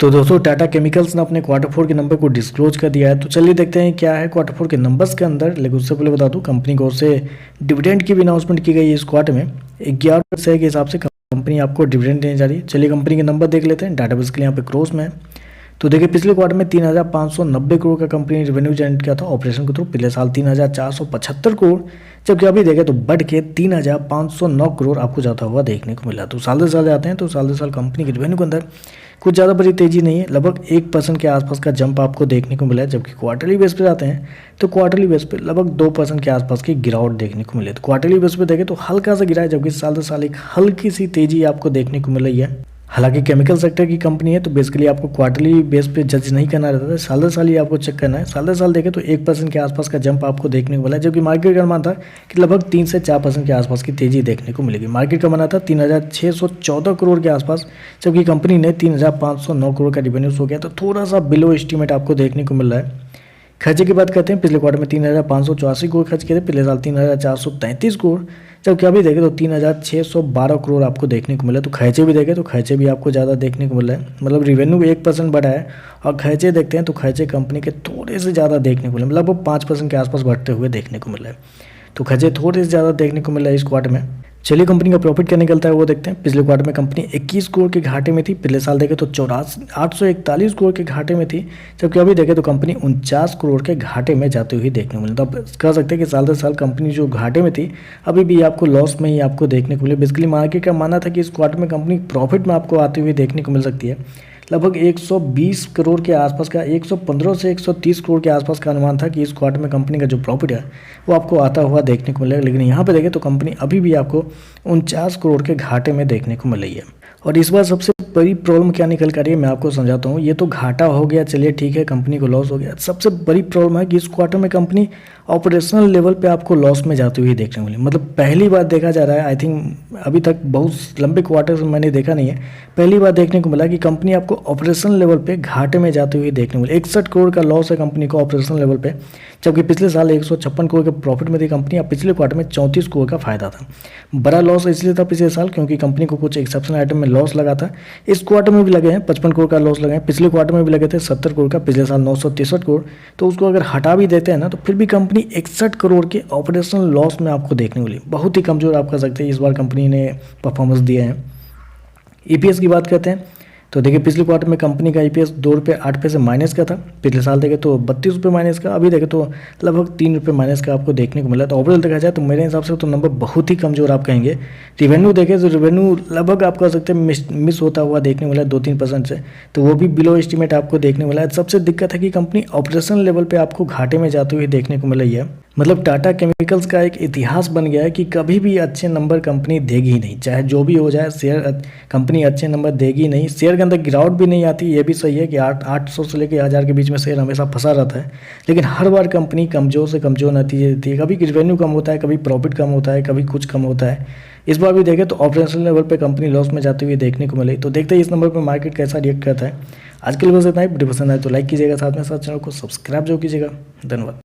तो दोस्तों टाटा केमिकल्स ने अपने क्वार्टर 4 के नंबर को डिस्क्लोज कर दिया है। तो चलिए देखते हैं क्या है क्वार्टर 4 के नंबर्स के अंदर। लेकिन उससे पहले बता दूं, कंपनी की ओर से डिविडेंड की भी अनाउंसमेंट की गई है इस क्वार्टर में। 11 शेयर के हिसाब से कंपनी आपको डिविडेंड देने जा रही है। चलिए कंपनी के नंबर देख लेते हैं। डाटा बेसिकली यहाँ पे क्रॉस में है। तो देखिए पिछले क्वार्टर में 3,590 करोड़ का कंपनी ने रेवेन्यू जनरेट किया था ऑपरेशन के थ्रू। पिछले साल 3,475 करोड़, जबकि अभी देखें तो बढ़ के 3,509 करोड़ आपको जाता हुआ देखने को मिला। तो साल दर साल जाते हैं तो साल दर साल कंपनी के रेवेन्यू के अंदर कुछ ज़्यादा बड़ी तेजी नहीं है, लगभग 1% के आसपास का जंप आपको देखने को मिला है। जबकि क्वार्टरली बेस पे जाते हैं तो क्वार्टरली बेस पे लगभग 2% के आसपास की गिरावट देखने को मिले। तो क्वार्टरली बेस पे देखें तो हल्का सा गिरा है, जबकि साल दर साल एक हल्की सी तेजी आपको देखने को मिल रही है। हालांकि केमिकल सेक्टर की कंपनी है तो बेसिकली आपको क्वार्टरली बेस पे जज नहीं करना रहता है, साल दर साल ही आपको चेक करना है। साल दर साल देखें तो 1% के आसपास का जंप आपको देखने को मिला है, जबकि मार्केट का अनुमान था कि लगभग 3 से 4% के आसपास की तेजी देखने को मिलेगी। मार्केट का माना था 3,614 करोड़ के आसपास, जबकि कंपनी ने 3,509 करोड़ का रेवेन्यू हो गया। तो थोड़ा सा बिलो एस्टीमेट आपको देखने को मिल रहा है। खर्चे की बात करते हैं, पिछले क्वार्टर में 3,584 करोड़ खर्च किए थे, पिछले साल 3,433 करोड़, जबकि अभी देखें तो 3,612 करोड़ आपको देखने को मिला। तो खर्चे भी देखें तो खर्चे भी आपको ज़्यादा देखने को मिल रहा है, मतलब रेवेन्यू 1% बढ़ा है और खर्चे देखते हैं तो खर्चे कंपनी के थोड़े से ज़्यादा देखने को मिले, लगभग 5% के आसपास बढ़ते हुए देखने को मिल रहा है। तो खर्चे थोड़े से ज़्यादा देखने को मिल रहा है इस क्वार्टर में। चलिए कंपनी का प्रॉफिट क्या निकलता है वो देखते हैं। पिछले क्वार्टर में कंपनी 21 करोड़ के घाटे में थी, पिछले साल देखें तो 841 करोड़ के घाटे में थी, जबकि अभी देखें तो कंपनी 49 करोड़ के घाटे में जाती हुई देखने को मिली। तो आप कह सकते हैं कि साल दर साल कंपनी जो घाटे में थी अभी भी आपको लॉस में ही आपको देखने को मिले। बेसिकली मार्केट का मानना था कि इस क्वार्टर में कंपनी प्रॉफिट में आपको आती हुई देखने को मिल सकती है। लगभग 120 करोड़ के आसपास का, 115 से 130 करोड़ के आसपास का अनुमान था कि इस क्वार्टर में कंपनी का जो प्रॉफिट है वो आपको आता हुआ देखने को मिलेगा। लेकिन यहाँ पे देखें तो कंपनी अभी भी आपको 49 करोड़ के घाटे में देखने को मिल रही है। और इस बार सबसे बड़ी प्रॉब्लम क्या निकल कर रही है मैं आपको समझाता हूँ। ये तो घाटा हो गया, चलिए ठीक है, कंपनी को लॉस हो गया। सबसे बड़ी प्रॉब्लम है कि इस क्वार्टर में कंपनी ऑपरेशनल लेवल पे आपको लॉस में जाती हुई देखने को मिली। मतलब पहली बार देखा जा रहा है, आई थिंक अभी तक बहुत लंबे क्वार्टर से मैंने देखा नहीं है, पहली बार देखने को मिला कि कंपनी आपको ऑपरेशनल लेवल पे घाटे में जाती हुई देखने को मिली। 61 करोड़ का लॉस है कंपनी को ऑपरेशनल लेवल पे, जबकि पिछले साल 156 करोड़ के प्रॉफिट में थी कंपनी। अब पिछले क्वार्टर में 34 करोड़ का फायदा था। बड़ा लॉस इसलिए था पिछले साल क्योंकि कंपनी को कुछ एक्सेप्शनल आइटम में लॉस लगा था। इस क्वार्टर में भी लगे हैं 55 करोड़ का लॉस लगे हैं, पिछले क्वार्टर में भी लगे थे 70 करोड़ का, पिछले साल 963 करोड़। तो उसको अगर हटा भी देते हैं ना तो फिर भी कंपनी 61 करोड़ के ऑपरेशनल लॉस में आपको देखने को मिली। बहुत ही कमजोर आप कह सकते हैं इस बार कंपनी ने परफॉर्मेंस दिए हैं। ईपीएस की बात करते हैं तो देखिए पिछले क्वार्टर में कंपनी का ईपीएस 2 रुपये 8 पैसे माइनस का था, पिछले साल देखें तो 32 रुपये माइनस का, अभी देखें तो लगभग 3 रुपये माइनस का आपको देखने को मिला। तो ओवरऑल देखा जाए तो मेरे हिसाब से तो नंबर बहुत ही कमजोर आप कहेंगे। रिवेन्यू देखें तो रिवेन्यू लगभग आप कह सकते हैं मिस होता हुआ देखने मिला 2-3% से, तो वो भी बिलो एस्टीमेट आपको देखने मिला है। सबसे दिक्कत है कि कंपनी ऑपरेशनल लेवल पर आपको घाटे में जाते हुए देखने को मिल रही है। मतलब टाटा केमिकल्स का एक इतिहास बन गया है कि कभी भी अच्छे नंबर कंपनी देगी ही नहीं, चाहे जो भी हो जाए, शेयर कंपनी अच्छे नंबर देगी नहीं। शेयर के अंदर गिरावट भी नहीं आती, ये भी सही है कि 800 से लेकर 1000 के बीच में शेयर हमेशा फंसा रहता है, लेकिन हर बार कंपनी कमज़ोर से कमज़ोर नतीजे देती है। कभी रिवेन्यू कम होता है, कभी प्रॉफिट कम होता है, कभी कुछ कम होता है। इस बार भी देखें तो ऑपरेशनल लेवल पर कंपनी लॉस में जाती हुई देखने को मिली। तो देखते हैं इस नंबर पर मार्केट कैसा रिएक्ट करता है। आज के लिए बस इतना ही। वीडियो पसंद आए तो लाइक कीजिएगा, साथ में साथ चैनल को सब्सक्राइब जो कीजिएगा। धन्यवाद।